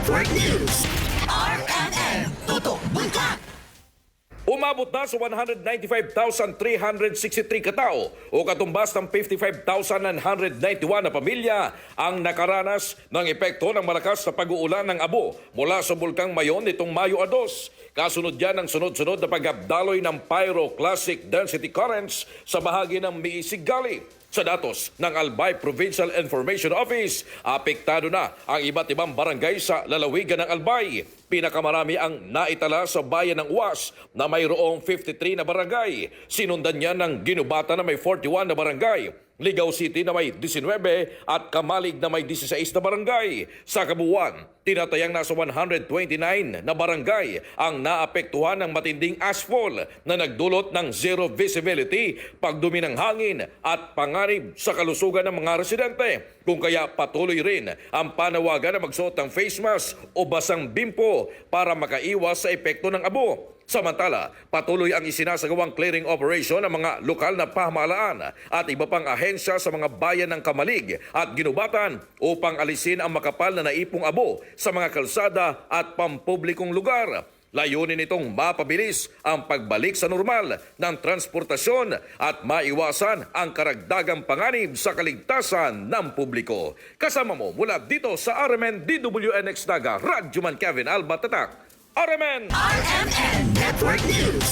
Network News. RMN Tutok Bulkan. Umabot na sa 195,363 katao o katumbas ng 55,991 na pamilya ang nakaranas ng epekto ng malakas na pag-uulan ng abo mula sa Bulkang Mayon nitong Mayo 2. Kasunod yan ng sunod-sunod na pag-abdaloy ng pyroclastic density currents sa bahagi ng Miisig Gali. Sa datos ng Albay Provincial Information Office, apektado na ang iba't ibang barangay sa lalawigan ng Albay. Pinakamarami ang naitala sa bayan ng Uwas na mayroong 53 na barangay. Sinundan niya ng Ginubata na may 41 na barangay. Ligaw City na may 19 at Kamalig na may 16 na barangay. Sa kabuuan, tinatayang nasa 129 na barangay ang naapektuhan ng matinding ashfall na nagdulot ng zero visibility, pagdumi ng hangin at panganib sa kalusugan ng mga residente. Kung kaya patuloy rin ang panawagan na magsuot ng face mask o basang bimpo para makaiwas sa epekto ng abo. Samantala, patuloy ang isinasagawang clearing operation ng mga lokal na pamahalaan at iba pang ahensya sa mga bayan ng Kamalig at Ginubatan upang alisin ang makapal na naipong abo sa mga kalsada at pampublikong lugar. Layunin nitong mapabilis ang pagbalik sa normal ng transportasyon at maiwasan ang karagdagang panganib sa kaligtasan ng publiko. Kasama mo mula dito sa RMN DWNX Naga, Radyo Man Kevin Alba Tatak. RMN RMN Network News.